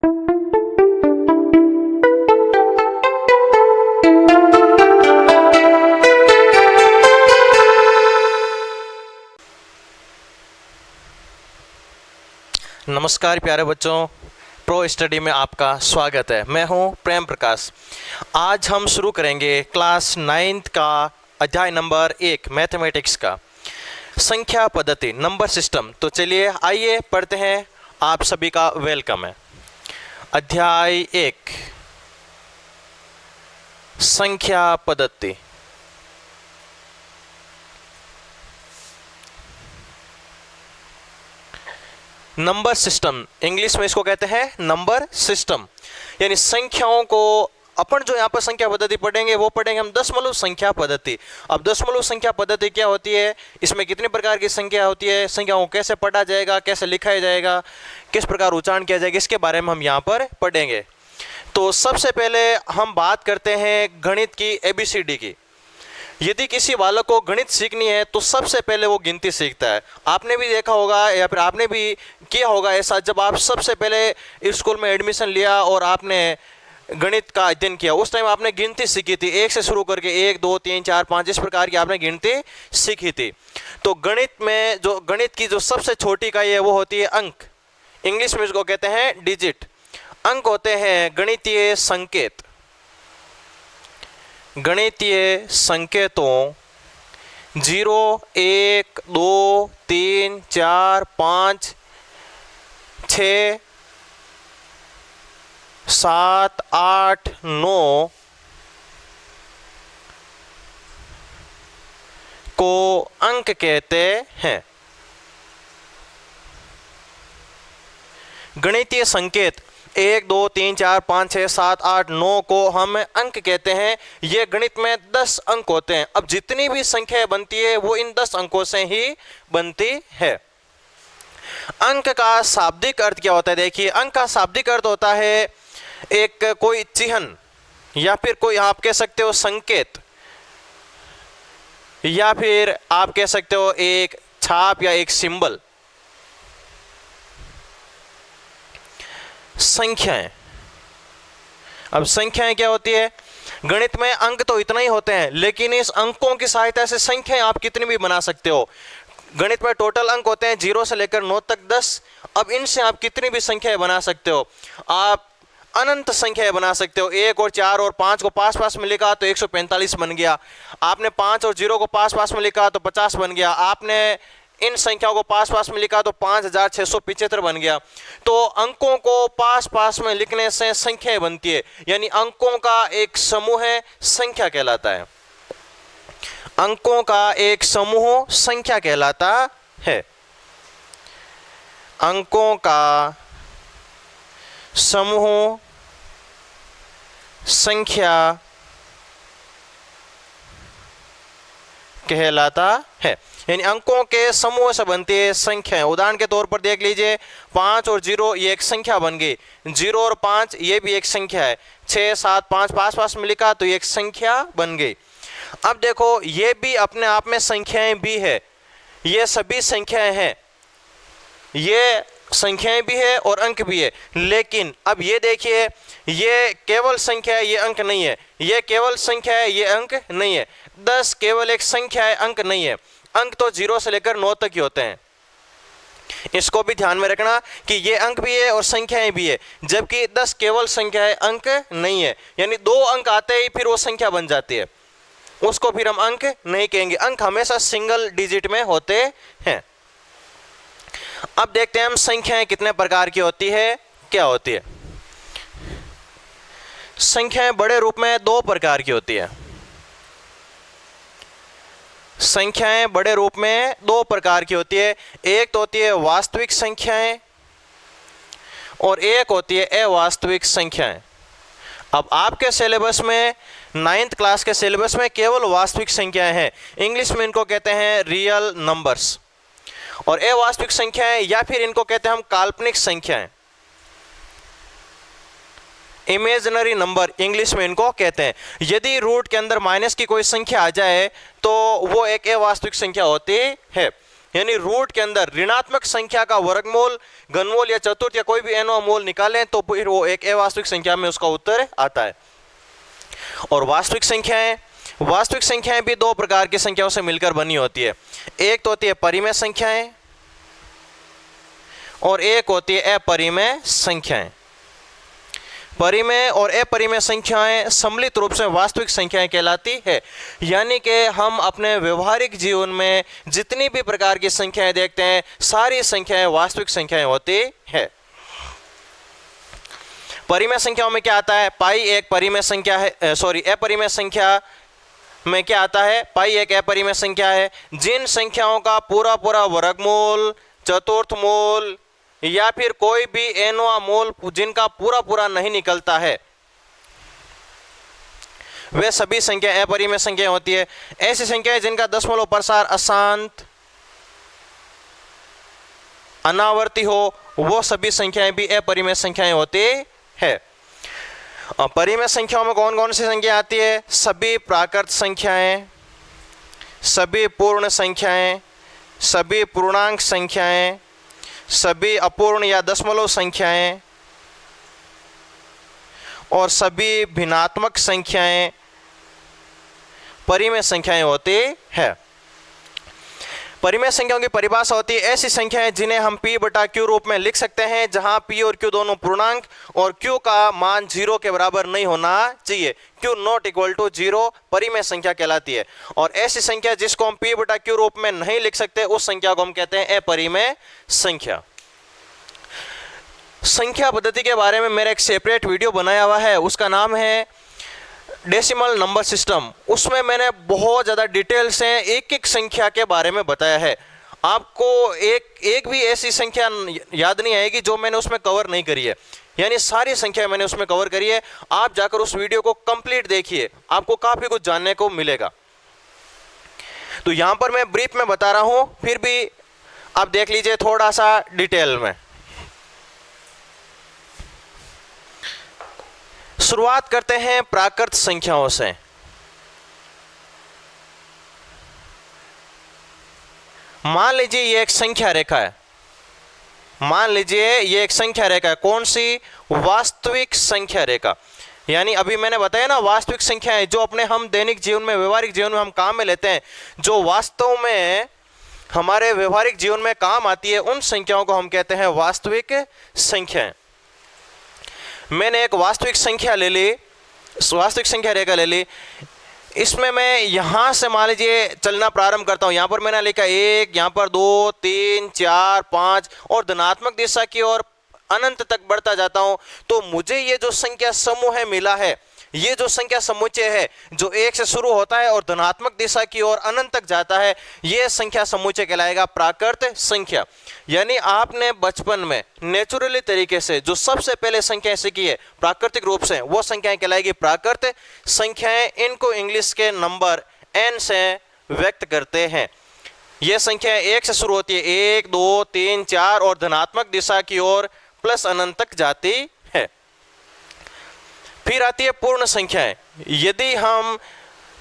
नमस्कार प्यारे बच्चों, प्रो स्टडी में आपका स्वागत है। मैं हूं प्रेम प्रकाश। आज हम शुरू करेंगे क्लास 9th का अध्याय नंबर 1 मैथमेटिक्स का संख्या पद्धति नंबर सिस्टम। तो चलिए आइए पढ़ते हैं। आप सभी का वेलकम है। अध्याय 1 संख्या पद्धति। नंबर सिस्टम, इंग्लिश में इसको कहते हैं नंबर सिस्टम, यानी संख्याओं को अपन जो यहाँ पर संख्या पद्धति पढ़ेंगे वो पढ़ेंगे हम दशमलव संख्या पद्धति। अब दशमलव संख्या पद्धति क्या होती है, इसमें कितने प्रकार की संख्या होती है, संख्याओं को कैसे पढ़ा जाएगा, कैसे लिखा जाएगा, किस प्रकार उच्चारण किया जाएगा, इसके बारे में हम यहाँ पर पढ़ेंगे। तो सबसे पहले हम बात करते हैं गणित की ABCD की। यदि किसी बालक को गणित सीखनी है तो सबसे पहले वो गिनती सीखता है। आपने भी देखा होगा या फिर आपने भी किया होगा ऐसा, जब आप सबसे पहले स्कूल में एडमिशन लिया और आपने गणित का अध्ययन किया, उस टाइम आपने गिनती सीखी थी, 1 से शुरू करके 1 2 3 4 5 इस प्रकार की आपने गिनती सीखी थी। तो गणित में जो गणित की जो सबसे छोटी इकाई है वो होती है अंक। इंग्लिश में इसको कहते हैं डिजिट। अंक होते हैं गणितीय संकेत। गणितीय संकेतों 0 1 2 3 4 5 6 7 8 9 को अंक कहते हैं। गणितीय संकेत 1 2 3 4 5 6 7 8 9 को हम अंक कहते हैं। ये गणित में 10 अंक होते हैं। अब जितनी भी संख्या बनती है वो इन 10 अंकों से ही बनती है। अंक का शाब्दिक अर्थ क्या होता है? देखिए, अंक का शाब्दिक अर्थ होता है एक कोई चिन्ह या फिर कोई आप कह सकते हो संकेत, या फिर आप कह सकते हो एक छाप या एक सिंबल। संख्याएं, अब संख्याएं क्या होती है? गणित में अंक तो इतना ही होते हैं, लेकिन इस अंकों की सहायता से संख्याएं आप कितनी भी बना सकते हो। गणित में टोटल अंक होते हैं 0 से लेकर 9 तक 10। अब इनसे आप कितनी भी संख्याएं बना सकते हो। आप अनंत संख्याएं बना सकते हो। 1 और 4 और 5 को पास पास में लिखा तो 145 बन गया। आपने 5 और 0 को पास पास में लिखा तो 50 बन गया। आपने इन संख्याओं को पास पास में लिखा तो 5675 बन गया। तो अंकों को पास पास में लिखने से संख्याएं बनती है, यानी अंकों का एक समूह है, संख्या कहलाता है। अंकों का एक समूह संख्या कहलाता है। अंकों का समूह संख्या कहलाता है, यानी अंकों के समूह से बनती है संख्या। उदाहरण के तौर पर देख लीजिए, 5 और 0 ये एक संख्या बन गई। 0 और 5 ये भी एक संख्या है। 6 7 5 पास पास में लिखा तो ये एक संख्या बन गई। अब देखो, ये भी अपने आप में संख्याएं भी है। ये सभी संख्याएं हैं, ये संख्याएं भी है और अंक भी है। लेकिन अब ये देखिए, ये केवल संख्या है, ये अंक नहीं है। ये केवल संख्या है, ये अंक नहीं है। 10 केवल एक संख्या है, अंक नहीं है। अंक तो 0 से लेकर 9 तक ही होते हैं। इसको भी ध्यान में रखना कि ये अंक भी है और संख्याएं भी है, जबकि 10 केवल संख्या है, अंक नहीं है। यानी 2 अंक आते ही फिर वो संख्या बन जाती है, उसको फिर हम अंक नहीं कहेंगे। अंक हमेशा सिंगल डिजिट में होते हैं। अब देखते हैं हम संख्याएं कितने प्रकार की होती है, क्या होती है। संख्याएं बड़े रूप में 2 प्रकार की होती है। संख्याएं बड़े रूप में 2 प्रकार की होती है। एक तो होती है वास्तविक संख्याएं और एक होती है अवास्तविक संख्याएं। अब आपके सिलेबस में 9th क्लास के सिलेबस में केवल वास्तविक संख्याएं हैं। इंग्लिश में इनको कहते हैं रियल नंबर्स। और अवास्तविक संख्याएं या फिर इनको कहते हैं हम काल्पनिक संख्याएं, इमेजिनरी नंबर इंग्लिश में इनको कहते हैं। यदि रूट के अंदर माइनस की कोई संख्या आ जाए तो वो एक अवास्तविक संख्या होती है। यानी रूट के अंदर ऋणात्मक संख्या का वर्गमूल, घनमूल या चतुर्थ या कोई भी nवां मूल निकालें तो फिर वो एक अवास्तविक संख्या में उसका उत्तर आता है। और वास्तविक संख्याएं भी दो प्रकार की संख्याओं से मिलकर बनी होती है। एक तो होती है परिमेय संख्याएं और एक होती है अपरिमेय संख्याएं। परिमेय और अपरिमेय संख्याएं सम्मिलित रूप से वास्तविक संख्याएं कहलाती है। यानी कि हम अपने व्यवहारिक जीवन में जितनी भी प्रकार की संख्याएं देखते हैं सारी संख्याएं वास्तविक संख्याएं होती है। परिमेय संख्याओं में क्या आता है? पाई एक परिमेय संख्या है, अपरिमेय संख्या में क्या आता है? पाई एक अपरिमेय संख्या है। जिन संख्याओं का पूरा पूरा वर्गमूल, चतुर्थ मूल या फिर कोई भी nवां मूल जिनका पूरा पूरा नहीं निकलता है वे सभी संख्या अपरिमेय संख्या होती है। ऐसी संख्याएं जिनका दशमलव प्रसार अशांत अनावर्ती हो वो सभी संख्याएं भी अपरिमेय संख्याएं होती है। परिमेय संख्याओं में कौन कौन सी संख्या आती है? सभी प्राकृत संख्याएं, सभी पूर्ण संख्याएं, सभी पूर्णांक संख्याएं, सभी अपूर्ण या दशमलव संख्याएं और सभी भिन्नात्मक संख्याएं परिमेय संख्याएं होती है। परिमेय संख्याओं की परिभाषा होती है ऐसी संख्याएं जिन्हें हम p बटा q रूप में लिख सकते हैं, जहां p और q दोनों पूर्णांक और q का मान 0 के बराबर नहीं होना चाहिए। q नॉट इक्वल टू 0 परिमेय संख्या कहलाती है। और ऐसी संख्या जिसको हम p बटा q रूप में नहीं लिख सकते उस संख्या को हम कहते हैं अपरिमेय संख्या। संख्या पद्धति के बारे में मेरा एक सेपरेट वीडियो बनाया हुआ है, उसका नाम है डेसिमल नंबर सिस्टम। उसमें मैंने बहुत ज़्यादा डिटेल से एक एक संख्या के बारे में बताया है। आपको एक भी ऐसी संख्या याद नहीं आएगी जो मैंने उसमें कवर नहीं करी है, यानी सारी संख्या मैंने उसमें कवर करी है। आप जाकर उस वीडियो को कंप्लीट देखिए, आपको काफ़ी कुछ जानने को मिलेगा। तो यहाँ पर मैं ब्रीफ में बता रहा हूँ, फिर भी आप देख लीजिए थोड़ा सा डिटेल में। शुरुआत करते हैं प्राकृत संख्याओं से। मान लीजिए ये एक संख्या रेखा है, मान लीजिए ये एक संख्या रेखा है। कौन सी? वास्तविक संख्या रेखा। यानी अभी मैंने बताया ना, वास्तविक संख्याएं जो अपने हम दैनिक जीवन में, व्यवहारिक जीवन में हम काम में लेते हैं, जो वास्तव में हमारे व्यवहारिक जीवन में काम आती है, उन संख्याओं को हम कहते हैं वास्तविक संख्याएं। मैंने एक वास्तविक संख्या ले ली, वास्तविक संख्या रेखा ले ली। इसमें मैं यहाँ से मान लीजिए चलना प्रारंभ करता हूँ। यहाँ पर मैंने लिखा 1, यहाँ पर 2, 3, 4, 5 और धनात्मक दिशा की ओर अनंत तक बढ़ता जाता हूँ। तो मुझे ये जो संख्या समूह है मिला है, ये जो संख्या समुच्चय है जो 1 से शुरू होता है और धनात्मक दिशा की ओर अनंत तक जाता है, ये संख्या समुच्चय कहलाएगा प्राकृत संख्या। यानी आपने बचपन में नेचुरली तरीके से जो सबसे पहले संख्याएं सीखी है प्राकृतिक रूप से, वो संख्याएं कहलाएगी प्राकृत संख्याएं। इनको इंग्लिश के नंबर n से व्यक्त करते हैं। ये संख्याएं 1 से शुरू होती है, 1, 2, 3, 4 और धनात्मक दिशा की ओर प्लस अनंत तक जाती है। फिर आती है पूर्ण संख्याएं। यदि हम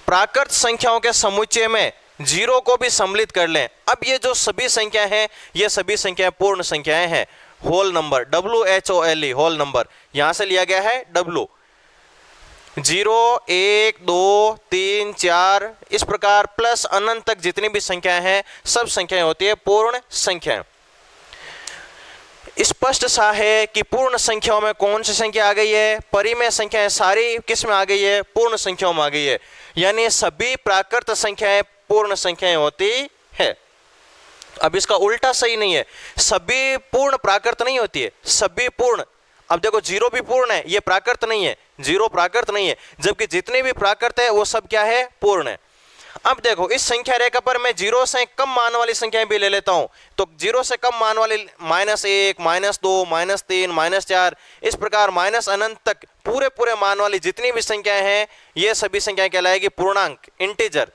प्राकृत संख्याओं के समुच्चय में 0 को भी सम्मिलित कर लें, अब ये जो सभी संख्याएं हैं ये सभी संख्याएं पूर्ण संख्याएं हैं। Whole number, WHOLE, whole number यहां से लिया गया है W। 0, 1, 2, 3, 4 इस प्रकार प्लस अनंत तक जितनी भी संख्याएं हैं सब संख्याएं होती है पूर्ण संख्याएं। स्पष्ट सा है कि पूर्ण संख्याओं में कौन सी संख्या आ गई है? परिमेय संख्याएं सारी किस में आ गई है? पूर्ण संख्याओं में आ गई है। यानी सभी प्राकृत संख्याएं पूर्ण संख्याएं होती है। अब इसका उल्टा सही नहीं है, सभी पूर्ण प्राकृत नहीं होती है, सभी पूर्ण। अब देखो 0 भी पूर्ण है, ये प्राकृत नहीं है, 0 प्राकृत नहीं है, जबकि जितने भी प्राकृत है वो सब क्या है? पूर्ण है। अब देखो इस संख्या रेखा पर मैं 0 से कम मान वाली संख्याएं भी ले लेता हूं, तो 0 से कम मान वाली -1, -2, -3, -4 इस प्रकार माइनस अनंत तक पूरे मान वाली जितनी भी संख्याएं हैं ये सभी संख्याएं कहलाएगी पूर्णांक, इंटीजर।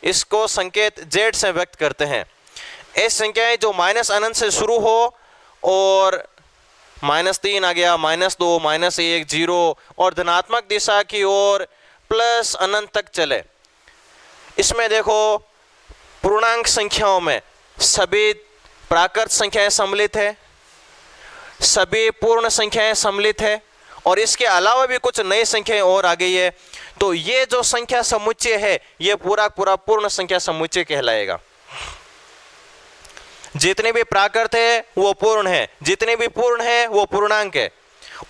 इसको संकेत Z से व्यक्त करते हैं। ऐसी संख्याएं जो माइनस अनंत से शुरू हो और -3 आ गया, -2, -1, 0 और धनात्मक दिशा की ओर प्लस अनंत तक चले। इसमें देखो पूर्णांक संख्याओं में सभी प्राकृत संख्याएं सम्मिलित है, सभी पूर्ण संख्याएं सम्मिलित है, और इसके अलावा भी कुछ नई संख्याएं और आ गई है। तो ये जो संख्या समुच्चय है ये पूरा पूरा पूर्ण संख्या समुच्चय कहलाएगा। जितने भी प्राकृत है वो पूर्ण है, जितने भी पूर्ण है वो पूर्णांक है।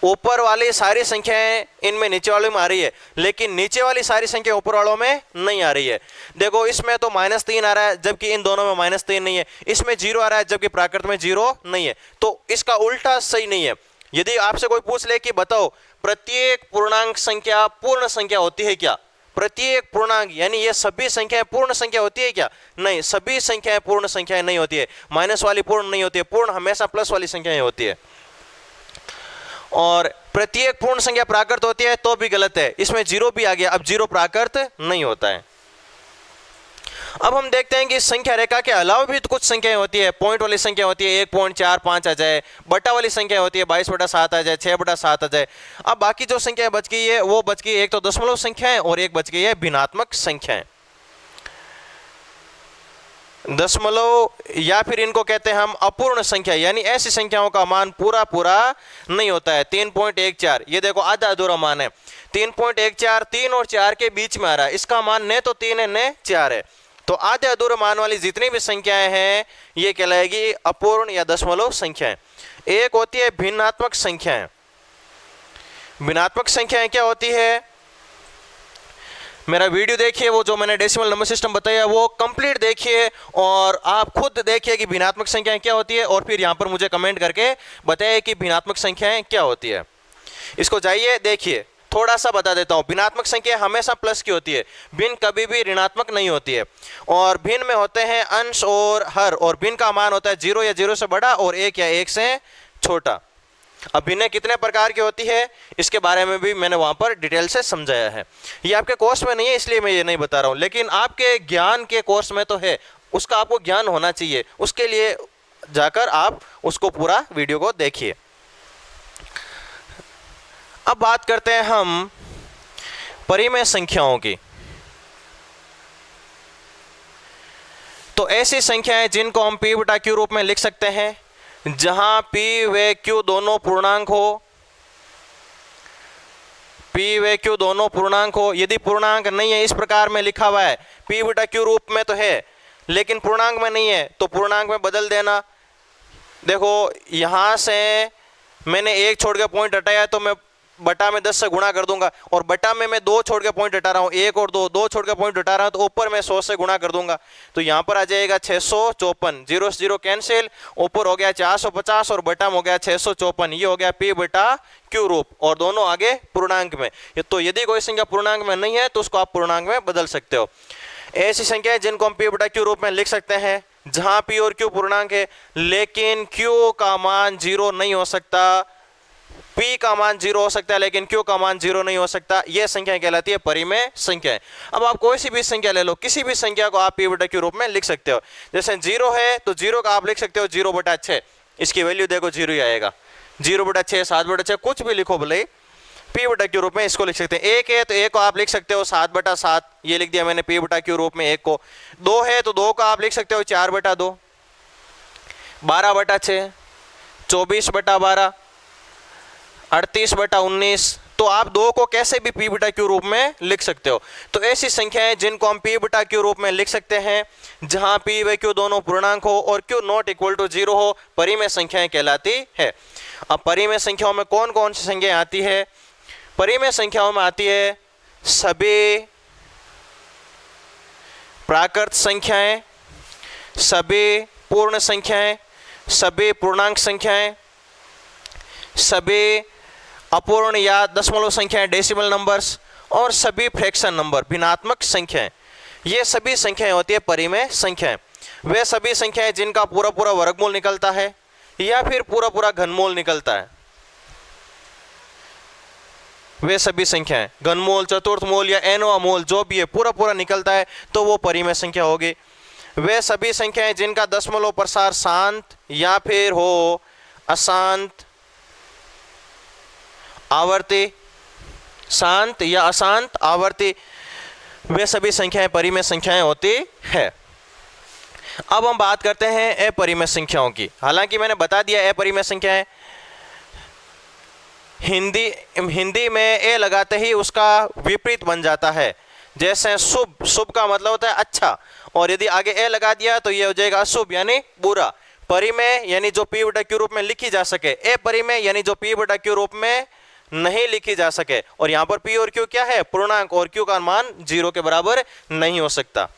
ऊपर वाली सारी संख्याएं इनमें नीचे वालों में आ रही है, लेकिन नीचे वाली सारी संख्या ऊपर वालों में नहीं आ रही है। देखो इसमें तो -3 आ रहा है जबकि इन दोनों में -3 नहीं है, इसमें 0 आ रहा है जबकि प्राकृत में 0 नहीं है। तो इसका उल्टा सही नहीं है। यदि आपसे कोई पूछ ले कि बताओ प्रत्येक पूर्णांक संख्या पूर्ण संख्या होती है क्या, प्रत्येक पूर्णांक यानी ये सभी संख्याएं पूर्ण संख्या होती है क्या? नहीं, सभी संख्याएं पूर्ण संख्याएं नहीं होती है। माइनस वाली पूर्ण नहीं होती है, पूर्ण हमेशा प्लस वाली संख्याएं होती है। और प्रत्येक पूर्ण संख्या प्राकृत होती है तो भी गलत है, इसमें 0 भी आ गया। अब 0 प्राकृत नहीं होता है। अब हम देखते हैं कि संख्या रेखा के अलावा भी तो कुछ संख्याएं होती है। पॉइंट वाली संख्या होती है 1.45 आ जाए, बटा वाली संख्या होती है 22/7 आ जाए, 6/7 आ जाए। अब बाकी जो संख्या बच गई है वो बच गई, एक तो दशमलव संख्याएं और एक बच गई है भिन्नात्मक संख्याएं। दशमलव या फिर इनको कहते हैं हम अपूर्ण संख्या, यानी ऐसी संख्याओं का मान पूरा पूरा नहीं होता है। 3.14 ये देखो आधा अधूरा मान है। 3.14 3 और 4 के बीच में आ रहा है, इसका मान न तो 3 है न 4 है। तो आधे अधूरे मान वाली जितनी भी संख्याएं हैं ये कहलाएगी अपूर्ण या दशमलव संख्याएं। एक होती है भिन्नात्मक संख्याएं। भिन्नात्मक संख्याएं क्या होती है? मेरा वीडियो देखिए, वो जो मैंने डेसिमल नंबर सिस्टम बताया वो कंप्लीट देखिए और आप खुद देखिए कि भिन्नात्मक संख्याएं क्या होती है, और फिर यहाँ पर मुझे कमेंट करके बताइए कि भिन्नात्मक संख्याएं क्या होती है। इसको जाइए देखिए, थोड़ा सा बता देता हूँ। भिन्नात्मक संख्या हमेशा प्लस की होती है, भिन्न कभी भी ऋणात्मक नहीं होती है। और भिन्न में होते हैं अंश और हर, और भिन्न का मान होता है 0 या 0 से बड़ा और 1 या 1 से छोटा। अब भिन्न कितने प्रकार की होती है इसके बारे में भी मैंने वहां पर डिटेल से समझाया है। ये आपके कोर्स में नहीं है इसलिए मैं ये नहीं बता रहा हूँ, लेकिन आपके ज्ञान के कोर्स में तो है, उसका आपको ज्ञान होना चाहिए। उसके लिए जाकर आप उसको पूरा वीडियो को देखिए। अब बात करते हैं हम परिमेय संख्याओं की। तो ऐसी संख्याएं जिनको हम p बटा q रूप में लिख सकते हैं, जहां p व q दोनों पूर्णांक हो, p व q दोनों पूर्णांक हो। यदि पूर्णांक नहीं है, इस प्रकार में लिखा हुआ है p बटा q रूप में तो है लेकिन पूर्णांक में नहीं है, तो पूर्णांक में बदल देना। देखो यहां से मैंने 1 छोड़ के पॉइंट हटाया तो मैं बटा में 10 से गुणा कर दूंगा, और बटा में मैं 2 छोड़ के पॉइंट हटा रहा हूँ, 1 और 2 छोड़ के पॉइंट हटा रहा हूँ, तो ऊपर मैं 100 से गुणा कर दूंगा। तो यहाँ पर आ जाएगा 654, 0 से 0 कैंसिल, ऊपर हो गया 450 और बटा में हो गया 654। ये हो गया p बटा q रूप, और दोनों आगे पूर्णांक में। तो यदि कोई संख्या पूर्णांक में नहीं है तो उसको आप पूर्णांक में बदल सकते हो। ऐसी संख्या जिनको हम p बटा q रूप में लिख सकते हैं जहां p और q पूर्णांक है, लेकिन q का मान 0 नहीं हो सकता। p का मान 0 हो सकता है लेकिन q का मान 0 नहीं हो सकता। यह संख्या कहलाती है परिमेय संख्याएं। अब आप कोई सी भी संख्या ले लो, किसी भी संख्या को आप p बटा q रूप में लिख सकते हो। जैसे 0 है तो 0 का आप लिख सकते हो 0/6, इसकी वैल्यू देखो 0 ही आएगा। 0/6, 7/6, कुछ भी लिखो भले, p बटा q रूप में इसको लिख सकते हैं। 1 है तो 1 को आप लिख सकते हो 7/7, ये लिख दिया मैंने p बटा q रूप में 1 को। 2 है तो 2 का आप लिख सकते हो 4/2, 12/6, 24/12, 38/19। तो आप 2 को कैसे भी p बटा q रूप में लिख सकते हो। तो ऐसी संख्याएं जिनको हम p बटा q रूप में लिख सकते हैं जहां p व q दोनों पूर्णांक हो और q नॉट इक्वल टू 0 हो, परिमेय संख्याएं कहलाती है। अब परिमेय संख्याओं में कौन कौन सी संख्याएं आती है? परिमेय संख्याओं में आती है सभी प्राकृत संख्याएं, सभी पूर्ण संख्याएं, सभी पूर्णांक संख्याएं, सभी अपूर्ण या दशमलव संख्याएं डेसिमल नंबर्स, और सभी फ्रैक्शन नंबर भिन्नात्मक संख्याएं। ये सभी संख्याएं होती है परिमेय संख्याएं। वे सभी संख्याएं जिनका पूरा पूरा वर्गमूल निकलता है या फिर पूरा पूरा घनमूल निकलता है। वे सभी संख्याएं घनमूल, चतुर्थ मूल या nवां मूल जो भी है पूरा पूरा निकलता है तो वो परिमेय संख्या होगी। वे सभी संख्याएं जिनका दशमलव प्रसार शांत या फिर हो अशांत आवर्ती, शांत या अशांत आवर्ती, वे सभी संख्याएं परिमेय संख्याएं होती है। अब हम बात करते हैं अपरिमेय संख्याओं की। हालांकि मैंने बता दिया अपरिमेय संख्याएं हिंदी में ए लगाते ही उसका विपरीत बन जाता है। जैसे शुभ, शुभ का मतलब होता है अच्छा, और यदि आगे ए लगा दिया तो ये हो जाएगा अशुभ यानी बुरा। परिमेय यानी जो पी बटा क्यू रूप में लिखी जा सके, अपरिमेय यानी जो पी बटा क्यू रूप में नहीं लिखी जा सके। और यहाँ पर पी और क्यू क्या है, पूर्णांक, और क्यू का मान 0 के बराबर नहीं हो सकता।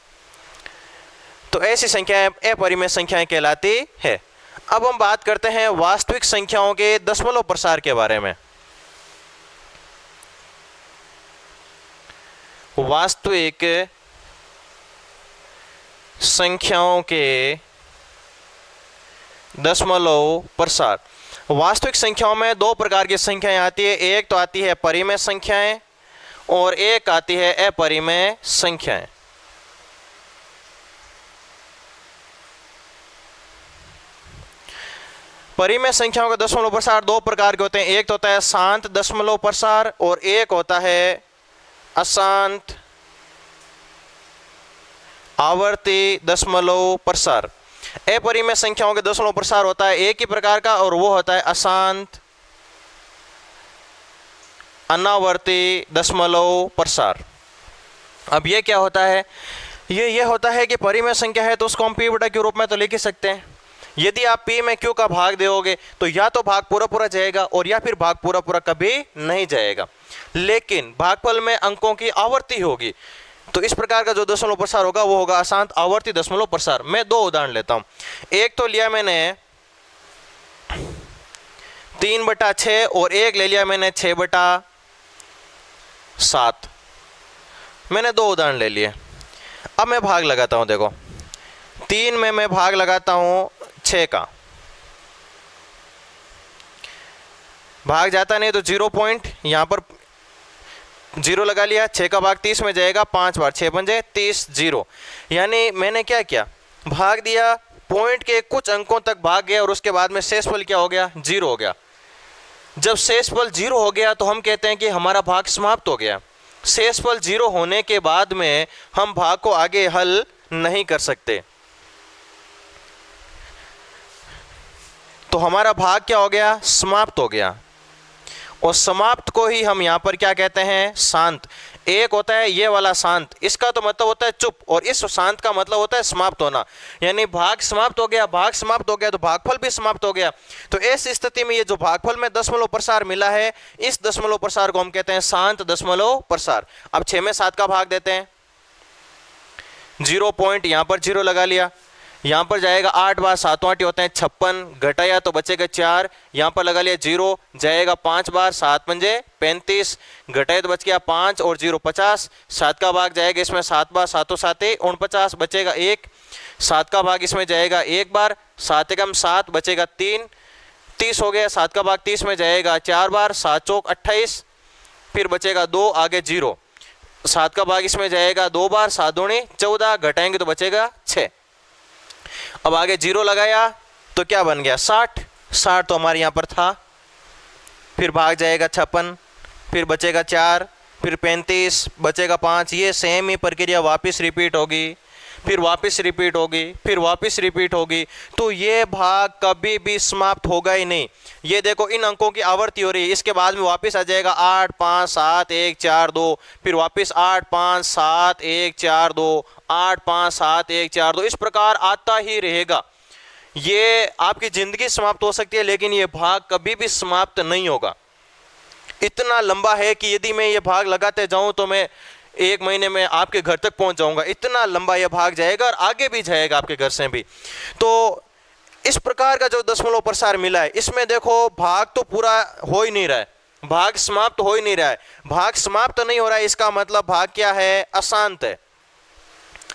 तो ऐसी संख्याएं अपरिमेय संख्याएं कहलाती है। अब हम बात करते हैं वास्तविक संख्याओं के दशमलव प्रसार के बारे में। वास्तविक संख्याओं के दशमलव प्रसार। वास्तविक संख्याओं में दो प्रकार की संख्याएं आती है। एक तो आती है परिमेय संख्याएं और एक आती है अपरिमेय संख्याएं। परिमेय संख्याओं का दशमलव प्रसार दो प्रकार के होते हैं। एक तो होता है शांत दशमलव प्रसार और एक होता है अशांत आवर्ती दशमलव प्रसार। अपरिमेय संख्याओं के दशमलव प्रसार होता है एक ही प्रकार का, और वो होता है अशांत अनावर्ती दशमलव प्रसार। अब ये क्या होता है, ये होता है कि परिमेय संख्या है तो उसको हम पी बटा क्यू रूप में तो लिख ही सकते हैं। यदि आप पी में क्यू का भाग दोगे तो या तो भाग पूरा पूरा जाएगा और या फिर भाग पूरा पूरा कभी नहीं जाएगा। लेकिन भागफल में अंकों की आवर्ती होगी, तो इस प्रकार का जो दशमलव प्रसार होगा वो होगा अशांत आवर्ती दशमलव प्रसार। मैं दो उदाहरण लेता हूं। एक तो लिया मैंने 3/6 और एक ले लिया मैंने 6/7। मैंने दो उदाहरण ले लिए। अब मैं भाग लगाता हूं। देखो 3 में मैं भाग लगाता हूं 6 का, भाग जाता नहीं तो 0 पॉइंट यहां पर 0 लगा लिया। 6 का भाग 30 में जाएगा 5 बार, 6 पंजे 30, 0। यानी मैंने क्या किया, भाग दिया, पॉइंट के कुछ अंकों तक भाग गया और उसके बाद में शेषफल क्या हो गया, 0 हो गया। जब शेषफल 0 हो गया तो हम कहते हैं कि हमारा भाग समाप्त हो गया। शेषफल 0 होने के बाद में हम भाग को आगे हल नहीं कर सकते, तो हमारा भाग क्या हो गया, समाप्त हो गया। और समाप्त को ही हम यहाँ पर क्या कहते हैं, शांत। एक होता है ये वाला शांत, इसका तो मतलब होता है चुप, और इस शांत का मतलब होता है समाप्त होना। यानी भाग समाप्त हो गया, भाग समाप्त हो गया तो भागफल भी समाप्त हो गया। तो इस स्थिति में ये जो भागफल में दशमलव प्रसार मिला है, इस दशमलव प्रसार को हम कहते हैं शांत दशमलव प्रसार। अब 6 में 7 का भाग देते हैं, 0 पॉइंट यहाँ पर 0 लगा लिया। यहाँ पर जाएगा 8 बार, 7 8 होते हैं 56, घटाया तो बचेगा 4, यहाँ पर लगा लिया 0, जाएगा 5 बार, 7 पंजे 35, घटाया तो बच गया 5 और 0 50। 7 का भाग जाएगा इसमें 7 बार, 7 7 49, बचेगा 1। 7 का भाग इसमें जाएगा 1 बार, 7 एकम 7, बचेगा 3, 30 हो गया। 7 का भाग 30 में जाएगा 4 बार, 7 चौक 28, फिर बचेगा 2, आगे 0। 7 का भाग इसमें जाएगा 2 बार, 7 दूनी 14, घटाएंगे तो बचेगा 6। अब आगे 0 लगाया तो क्या बन गया, 60। 60 तो हमारे यहाँ पर था। फिर भाग जाएगा 56, फिर बचेगा 4, फिर 35, बचेगा 5। ये सेम ही प्रक्रिया वापस रिपीट होगी, फिर वापस रिपीट होगी, फिर वापस रिपीट होगी। तो ये भाग कभी भी समाप्त होगा ही नहीं। ये देखो इन अंकों की आवर्ती हो रही है, इसके बाद में वापस आ जाएगा 8 5 7 1 4 2, फिर वापस 8 5 7 1 4 2, 8 5 7 1 4 2, इस प्रकार आता ही रहेगा। ये आपकी जिंदगी समाप्त हो सकती है लेकिन ये भाग कभी भी समाप्त नहीं होगा। इतना लंबा है कि यदि मैं ये भाग लगाते जाऊं तो मैं 1 महीने में आपके घर तक पहुंच जाऊंगा। इतना लंबा यह भाग जाएगा और आगे भी जाएगा आपके घर से भी। तो इस प्रकार का जो दशमलव प्रसार मिला है, इसमें देखो भाग तो पूरा हो ही नहीं रहा है, भाग समाप्त हो ही नहीं रहा है। भाग समाप्त नहीं हो रहा है, इसका मतलब भाग क्या है, अशांत है।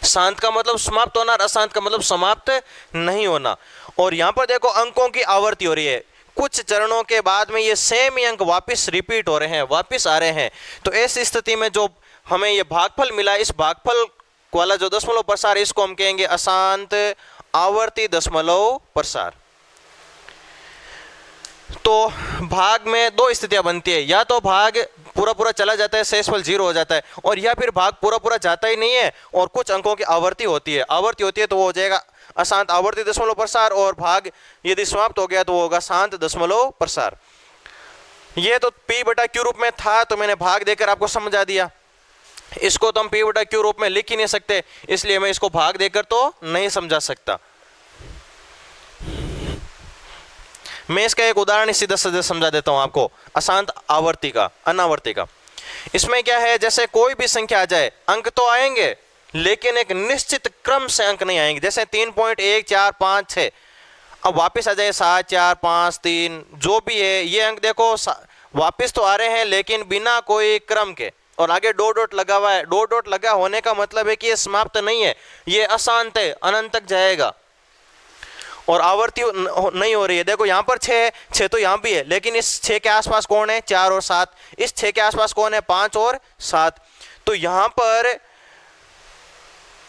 शांत का मतलब समाप्त होना और अशांत का मतलब समाप्त नहीं होना। और यहाँ पर देखो अंकों की आवर्ती हो रही है, कुछ चरणों के बाद में ये सेम ही अंक वापस रिपीट हो रहे हैं, वापस आ रहे हैं। तो ऐसी स्थिति में जो हमें ये भागफल मिला, इस भागफल वाला जो दशमलव प्रसार, इसको हम कहेंगे अशांत आवर्ती दशमलव प्रसार। तो भाग में दो स्थितियां बनती है, या तो भाग पूरा पूरा चला जाता है, शेषफल 0 हो जाता है, और या फिर भाग पूरा पूरा जाता ही नहीं है और कुछ अंकों की आवर्ती होती है। आवर्ती होती है तो वो हो जाएगा अशांत आवर्ती दशमलव प्रसार, और भाग यदि समाप्त हो गया तो वो होगा शांत दशमलव प्रसार। ये तो P बटा Q रूप में था, तो मैंने भाग देकर आपको समझा दिया। इसको तो हम P बटा Q रूप में लिख ही नहीं सकते, इसलिए मैं इसको भाग देकर तो नहीं समझा सकता। मैं इसका एक उदाहरण सीधा सीधा समझा देता हूं आपको, अशांत आवर्ती का, अनावर्ती का। इसमें क्या है, जैसे कोई भी संख्या आ जाए, अंक तो आएंगे लेकिन एक निश्चित क्रम से अंक नहीं आएंगे। जैसे 3.1 4 5 6, अब वापस आ जाए 7 4 5 3, जो भी है ये अंक देखो वापस तो आ रहे हैं लेकिन बिना कोई क्रम के, और आगे डॉट डॉट लगा हुआ है। डॉट डॉट लगा होने का मतलब है कि ये समाप्त नहीं है, ये अशांत है, अनंत तक जाएगा और आवर्ती नहीं हो रही है। देखो यहाँ पर 6 है, 6 तो यहाँ भी है, लेकिन इस 6 के आसपास कौन है, 4 और 7। इस 6 के आसपास कौन है, 5 और 7। तो यहाँ पर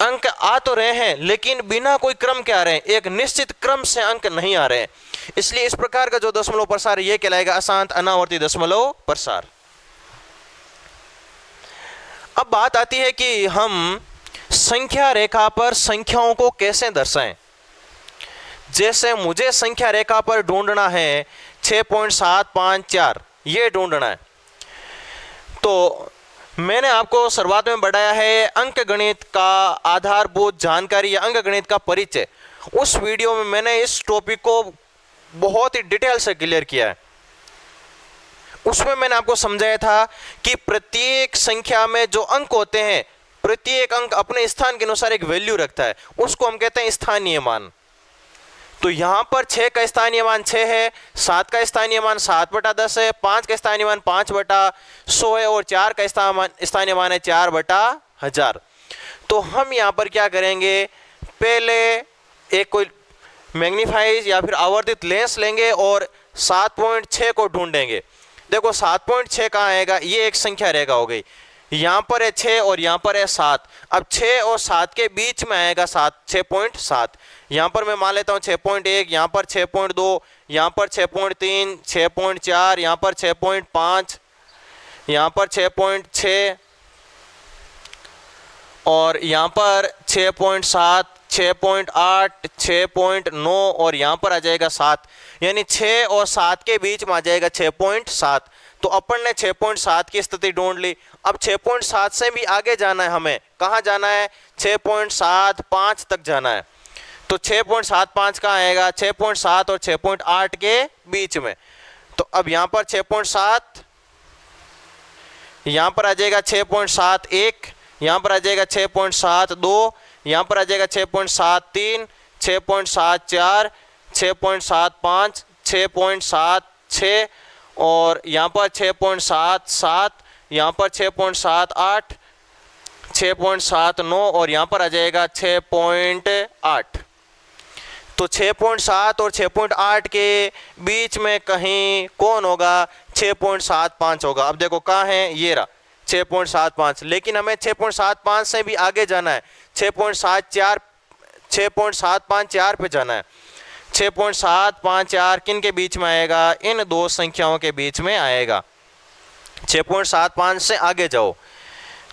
अंक आ तो रहे हैं लेकिन बिना कोई क्रम के आ रहे हैं, एक निश्चित क्रम से अंक नहीं आ रहे हैं। इसलिए इस प्रकार का जो दशमलव प्रसार ये कहलाएगा अशांत अनावर्ती दशमलव प्रसार। अब बात आती है कि हम संख्या रेखा पर संख्याओं को कैसे दर्शाएं। जैसे मुझे संख्या रेखा पर ढूंढना है 6.754, ये ढूंढना है, तो मैंने आपको शुरुआत में बढ़ाया है अंक गणित का आधारभूत जानकारी या अंक गणित का परिचय। उस वीडियो में मैंने इस टॉपिक को बहुत ही डिटेल से क्लियर किया है। उसमें मैंने आपको समझाया था कि प्रत्येक संख्या में जो अंक होते हैं, प्रत्येक अंक अपने स्थान के अनुसार एक वैल्यू रखता है, उसको हम कहते हैं स्थानीय मान। तो यहां पर 6 का स्थानीय मान 6 है, 7 का स्थानीय मान 7/10 है, 5 का स्थानीय मान 5/100 है, और 4 का स्थानीय मान है 4/1000। तो हम यहां पर क्या करेंगे, पहले एक कोई मैग्नीफाइज या फिर आवर्धित लेंस लेंगे और 7.6 को ढूंढेंगे। देखो 7.6 कहाँ आएगा, ये एक संख्या रेखा हो गई, यहाँ पर है 6 और यहाँ पर है 7। अब 6 और 7 के बीच में आएगा 6.7। यहाँ पर मैं मान लेता हूँ 6.1, यहाँ पर 6.2, यहाँ पर 6.3, 6.4, यहाँ पर 6.5, यहाँ पर 6.6 और यहाँ पर 6.7, 6.8, 6.9 और यहाँ पर आ जाएगा 7। यानी 6 और 7 के बीच में आ जाएगा 6.7। तो अपन ने 6.7 की स्थिति ढूंढ ली। अब 6.7 से भी आगे जाना है, हमें कहाँ जाना है, 6.75 तक जाना है। तो 6.75 कहाँ आएगा, 6.7 और 6.8 के बीच में। तो अब यहाँ पर 6.7, यहाँ पर आ जाएगा 6.71, यहाँ पर आ जाएगा 6.72, यहाँ पर आ जाएगा 6.73, 6.74, 6.75, 6.76 और यहाँ पर 6.77, यहाँ पर 6.78, 6.79 और यहाँ पर आ जाएगा 6.8। तो 6.7 और 6.8 के बीच में कहीं कौन होगा, 6.75 होगा। अब देखो कहाँ है, ये रहा 6.75, लेकिन हमें 6.75 से भी आगे जाना है, 6.754 पे जाना है। 6.754 किन के बीच में आएगा, इन दो संख्याओं के बीच में आएगा। 6.75 से आगे जाओ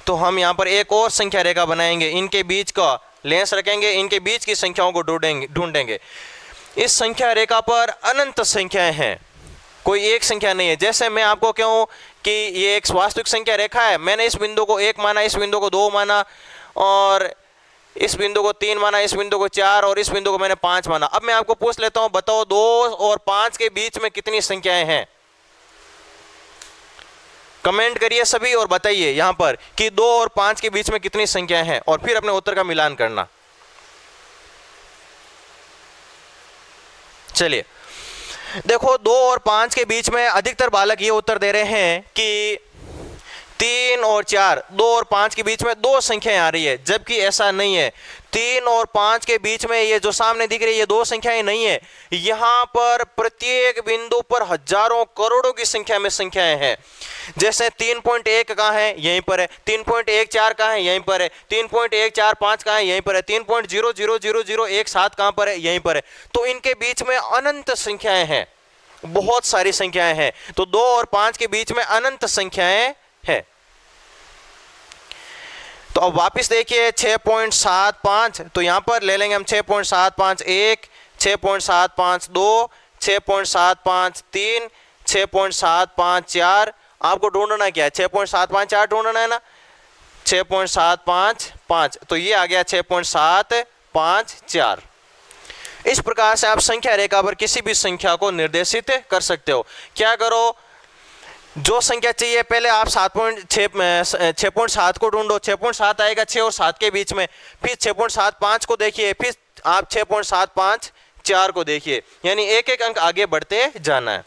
तो हम यहाँ पर एक और संख्या रेखा बनाएंगे, इनके बीच का लेंस रखेंगे, इनके बीच की संख्याओं को ढूंढेंगे। इस संख्या रेखा पर अनंत संख्याएं हैं, कोई एक संख्या नहीं है। जैसे मैं आपको कहूँ कि ये एक वास्तविक संख्या रेखा है, मैंने इस बिंदु को 1 माना, इस बिंदु को 2 माना और इस बिंदु को 3 माना, इस बिंदु को 4 और इस बिंदु को मैंने 5 माना। अब मैं आपको पूछ लेता हूं, बताओ 2 और 5 के बीच में कितनी संख्याएं हैं। कमेंट करिए सभी और बताइए यहां पर कि 2 और 5 के बीच में कितनी संख्याएं हैं, और फिर अपने उत्तर का मिलान करना। चलिए देखो, 2 और 5 के बीच में अधिकतर बालक ये उत्तर दे रहे हैं कि 3 और 4, 2 और 5 के बीच में 2 संख्याएं आ रही है, जबकि ऐसा नहीं है। 3 और 5 के बीच में ये जो सामने दिख रही है ये 2 संख्याएं नहीं है, यहाँ पर प्रत्येक बिंदु पर हजारों करोड़ों की संख्या में संख्याएं हैं। जैसे 3.1 कहाँ है, यहीं पर है। 3.14 कहाँ है, यहीं पर है। 3.145 कहाँ है, यहीं पर है। 3.00001 कहाँ पर है, यहीं पर है। तो इनके बीच में अनंत संख्याएं हैं, बहुत सारी संख्याएं हैं। तो 2 और 5 के बीच में अनंत संख्याएं है। तो तो अब वापस देखिए 6.75, तो यहाँ पर ले लेंगे हम 6.751, 6.752, 6.753, 6.754। आपको ढूंढना क्या है, 6.754 ढूंढना है ना, 6.755, तो ये आ गया 6.754। इस प्रकार से आप संख्या रेखा पर किसी भी संख्या को निर्देशित कर सकते हो। क्या करो, जो संख्या चाहिए पहले आप 6.7 को ढूंढो, 6.7 आएगा 6 और 7 के बीच में, फिर 6.75 को देखिए, फिर आप 6.754 को देखिए, यानी एक एक अंक आगे बढ़ते जाना है।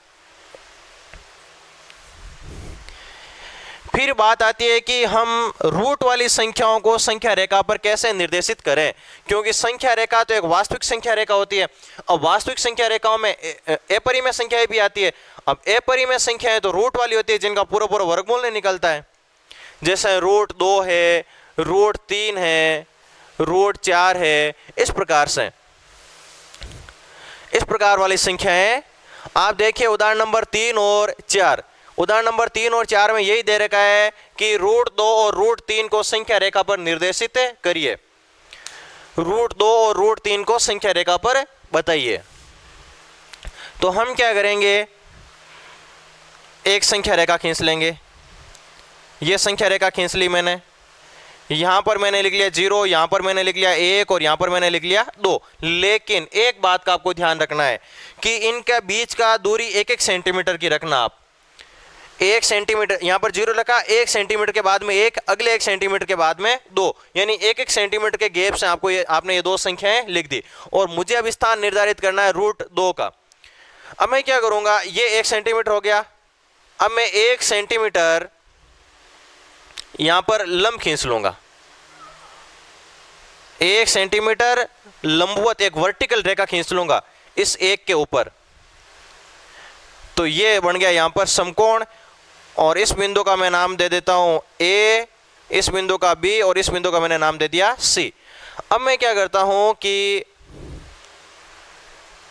फिर बात आती है कि हम रूट वाली संख्याओं को संख्या रेखा पर कैसे निर्देशित करें, क्योंकि संख्या रेखा तो एक वास्तविक संख्या रेखा होती है। अब वास्तविक संख्या रेखाओं में अपरिमेय संख्याएं भी आती है। अब अपरिमेय संख्याएं तो रूट वाली होती है, जिनका पूरा पूरा वर्गमूल नहीं निकलता है, जैसे √2 है, √3 है, √4 है। इस प्रकार से इस प्रकार वाली संख्याएं आप देखिए उदाहरण नंबर 3 और 4। उदाहरण नंबर 3 और 4 में यही दे रखा है कि √2 और √3 को संख्या रेखा पर निर्देशित करिए। √2 और √3 को संख्या रेखा पर बताइए। तो हम क्या करेंगे, एक संख्या रेखा खींच लेंगे। ये संख्या रेखा खींच ली मैंने, यहां पर मैंने लिख लिया 0, यहां पर मैंने लिख लिया 1 और यहां पर मैंने लिख लिया 2। लेकिन एक बात का आपको ध्यान रखना है कि इनका बीच का दूरी 1-1 सेंटीमीटर की रखना। आप 1 सेंटीमीटर, यहां पर 0 लिखा, 1 सेंटीमीटर के बाद में 1, अगले 1 सेंटीमीटर के बाद में 2, यानी 1-1 सेंटीमीटर के गैप से आपने ये दो संख्याएं लिख दी। और मुझे अब स्थान निर्धारित करना है √2 का। अब मैं क्या करूंगा, ये 1 सेंटीमीटर हो गया। अब मैं 1 सेंटीमीटर यहां पर लंब खींच लूंगा, 1 सेंटीमीटर लंबवत एक वर्टिकल रेखा खींच लूंगा इस 1 के ऊपर। तो ये बन गया यहां पर समकोण, और इस बिंदु का मैं नाम दे देता हूं A, इस बिंदु का B और इस बिंदु का मैंने नाम दे दिया C। अब मैं क्या करता हूं कि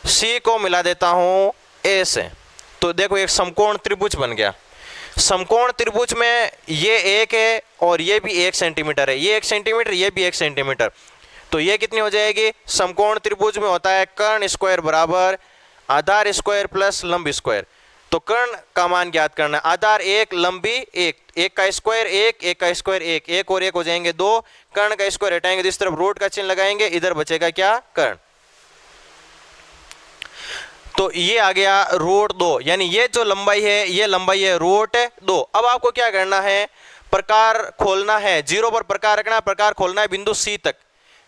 C को मिला देता हूं A से, तो देखो एक समकोण त्रिभुज बन गया। समकोण त्रिभुज में ये 1 है और ये भी 1 सेंटीमीटर है, ये 1 सेंटीमीटर, ये भी 1 सेंटीमीटर। तो ये कितनी हो जाएगी, समकोण त्रिभुज में होता है कर्ण स्क्वायर बराबर आधार स्क्वायर प्लस लंब स्क्वायर। तो कर्ण का मान ज्ञात करना है, आधार 1, लंबी 1, 1 का स्क्वायर 1, 1 का स्क्वायर 1, 1 और 1 हो जाएंगे 2, कर्ण का स्क्वायर हटाएंगे तो इस तरफ रूट का चिन्ह लगाएंगे, इधर बचेगा क्या, कर्ण। तो ये आ गया √2, यानी ये जो लंबाई है ये लंबाई है √2। अब आपको क्या करना है, प्रकार खोलना है, 0 पर प्रकार रखना है, प्रकार खोलना है बिंदु C तक।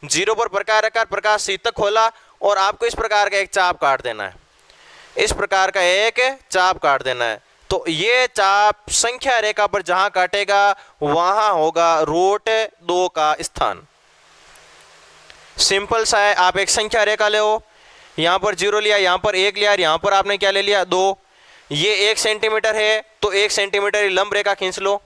0 पर प्रकार रखा, प्रकार C तक खोला और आपको इस प्रकार का एक चाप काट देना है, इस प्रकार का एक चाप काट देना है। तो ये चाप संख्या रेखा पर जहां काटेगा वहां होगा √2 का स्थान। सिंपल सा है, आप एक संख्या रेखा ले, यहां पर 0 लिया, यहां पर 1 लिया, यहां पर आपने क्या ले लिया 2। ये 1 सेंटीमीटर है तो 1 सेंटीमीटर लंब रेखा खींच लो,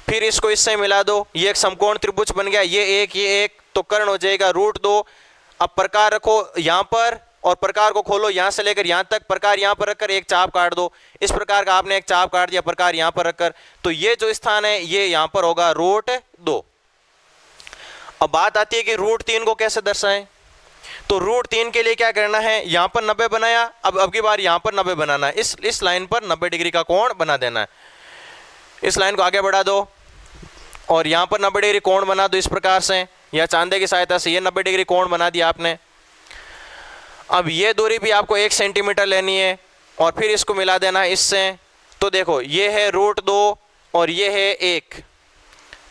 फिर इसको इससे मिला दो, ये एक समकोण त्रिभुज बन गया, ये 1 तो कर्ण हो जाएगा √2। अब प्रकार रखो यहां पर और प्रकार को खोलो यहां से लेकर यहां तक, प्रकार यहां पर रखकर एक चाप काट दो, इस प्रकार का आपने एक चाप काट दिया प्रकार यहां पर रखकर, तो ये जो स्थान है ये यहां पर होगा √2। अब बात आती है कि √3 को कैसे दर्शाएं। तो √3 के लिए क्या करना है, यहां पर 90 बनाया, अब की बार यहां पर 90 बनाना है, इस लाइन पर 90 डिग्री का कोण बना देना है। इस लाइन को आगे बढ़ा दो और यहां पर 90 डिग्री कोण बना दो इस प्रकार से, या चांदे की सहायता से ये 90 डिग्री कोण बना दिया आपने। अब ये दूरी भी आपको 1 सेंटीमीटर लेनी है और फिर इसको मिला देना है इससे। तो देखो ये है √2 और ये है 1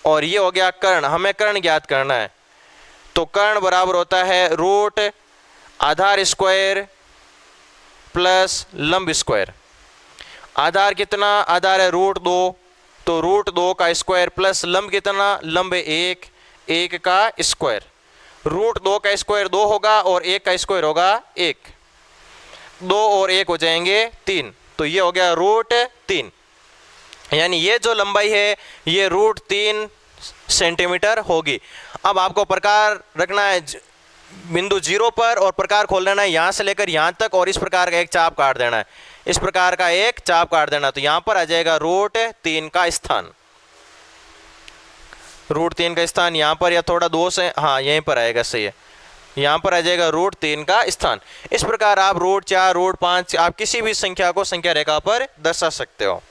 और ये हो गया कर्ण, हमें कर्ण ज्ञात करना है। तो कर्ण बराबर होता है रूट आधार स्क्वायर प्लस लंब स्क्वायर। आधार कितना, आधार है √2, तो √2 का स्क्वायर प्लस लंब कितना, लंब 1, 1 का स्क्वायर। √2 का स्क्वायर 2 होगा और 1 का स्क्वायर होगा 1, 2 और 1 हो जाएंगे 3, तो ये हो गया √3। यानी ये जो लंबाई है ये √3 सेंटीमीटर होगी। अब आपको प्रकार रखना है बिंदु 0 पर और प्रकार खोल लेना है यहाँ से लेकर यहाँ तक और इस प्रकार का एक चाप काट देना है, इस प्रकार का एक चाप काट देना, तो यहाँ पर आ जाएगा √3 का स्थान। √3 का स्थान यहाँ पर या थोड़ा 2 से, हाँ यहीं पर आएगा, सही है, यहाँ पर आ जाएगा √3 का स्थान। इस प्रकार आप √4 √5 आप किसी भी संख्या को संख्या रेखा पर दर्शा सकते हो।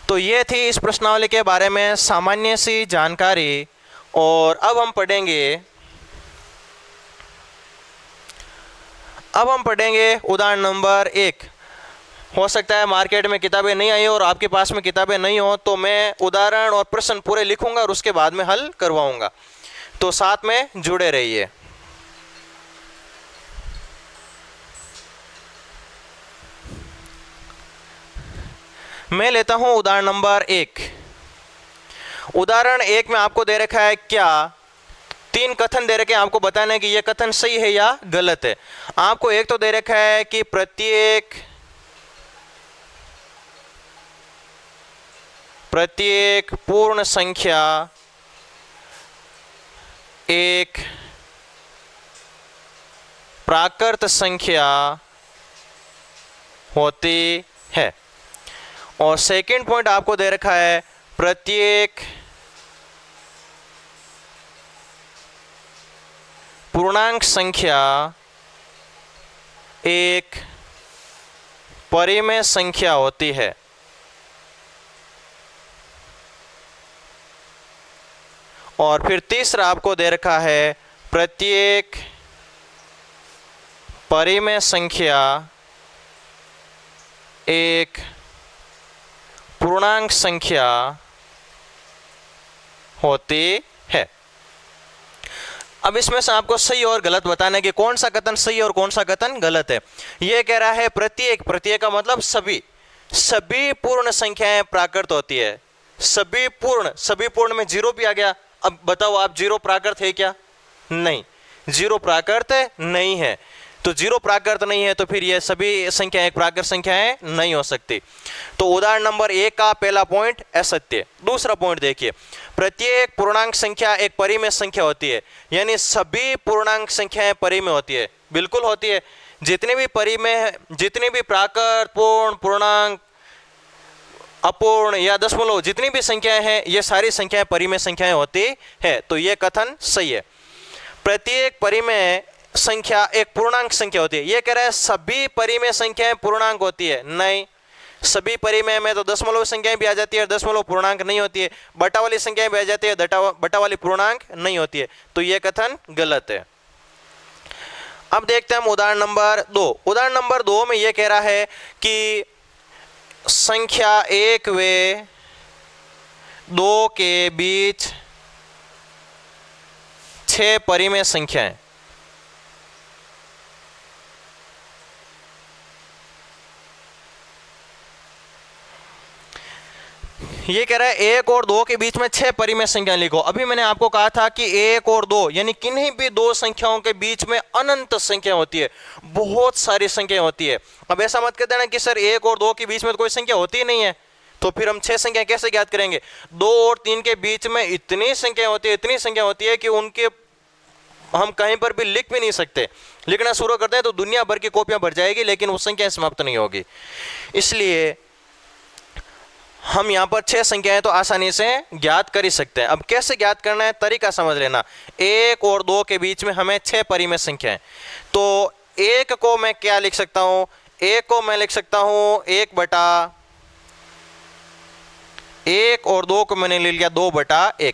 तो ये थी इस प्रश्नावली के बारे में सामान्य सी जानकारी। और अब हम पढ़ेंगे उदाहरण नंबर 1। हो सकता है मार्केट में किताबें नहीं आई और आपके पास में किताबें नहीं हो, तो मैं उदाहरण और प्रश्न पूरे लिखूंगा और उसके बाद में हल करवाऊंगा, तो साथ में जुड़े रहिए। मैं लेता हूं उदाहरण नंबर 1। उदाहरण 1 में आपको दे रखा है क्या, 3 कथन दे रखे हैं, आपको बताना है कि यह कथन सही है या गलत है। आपको एक तो दे रखा है कि प्रत्येक पूर्ण संख्या एक प्राकृत संख्या होती है। और सेकंड पॉइंट आपको दे रखा है प्रत्येक पूर्णांक संख्या एक परिमेय संख्या होती है। और फिर तीसरा आपको दे रखा है प्रत्येक परिमेय संख्या एक पूर्णांक संख्या होती है। अब इसमें से आपको सही और गलत बताना है कि कौन सा कथन सही और कौन सा कथन गलत है। यह कह रहा है प्रत्येक का मतलब सभी पूर्ण संख्याएं प्राकृत होती है। सभी पूर्ण में 0 भी आ गया। अब बताओ आप, 0 प्राकृत है क्या? नहीं, 0 प्राकृत नहीं है। तो 0 प्राकृत नहीं है तो फिर ये सभी संख्याएं प्राकृत संख्याएं नहीं हो सकती। तो उदाहरण नंबर 1 का पहला पॉइंट असत्य। दूसरा पॉइंट देखिए, प्रत्येक पूर्णांक संख्या एक परिमेय संख्या होती है, यानी सभी पूर्णांक संख्याएं परिमेय होती है। बिल्कुल होती है। जितने भी प्राकृत, पूर्ण, पूर्णांक, अपूर्ण या दशमलव, जितनी भी संख्याएं हैं, ये सारी संख्याएं परिमेय संख्याएं होती है। तो ये कथन सही है। प्रत्येक परिमेय संख्या एक पूर्णांक संख्या होती है। ये कह रहा है सभी परिमेय संख्याएं पूर्णांक होती है। नहीं, सभी परिमेय में तो दशमलव संख्याएं भी आ जाती है, दशमलव पूर्णांक नहीं होती है। बटा वाली संख्याएं भी आ जाती है, बटा वाली पूर्णांक नहीं होती है। तो यह कथन गलत है। अब देखते हैं हम उदाहरण नंबर 2। उदाहरण नंबर 2 में यह कह रहा है कि संख्या 1 व 2 के बीच 6 परिमेय संख्याएं। ये कह रहा है 1 और 2 के बीच में 6 परिमेय संख्या लिखो। अभी मैंने आपको कहा था कि 1 और 2 यानी किन्हीं भी 2 संख्याओं के बीच में अनंत संख्या होती है, बहुत सारी संख्या होती है। अब ऐसा मत कर देना कि सर 1 और 2 के बीच में तो कोई संख्या होती ही नहीं है, तो फिर हम 6 संख्या कैसे ज्ञात करेंगे? 2 और 3 के बीच में इतनी संख्या होती है कि उनके हम कहीं पर भी लिख भी नहीं सकते। लिखना शुरू करते हैं तो दुनिया भर की कॉपियां भर जाएगी, लेकिन वो संख्या समाप्त नहीं होगी। इसलिए हम यहाँ पर 6 संख्याएं तो आसानी से ज्ञात कर ही सकते हैं। अब कैसे ज्ञात करना है, तरीका समझ लेना। 1 और 2 के बीच में हमें 6 परिमेय संख्याएं। तो 1 को मैं क्या लिख सकता हूं? 1 को मैं लिख सकता हूं 1/1 और 2 को मैंने ले लिया 2/1।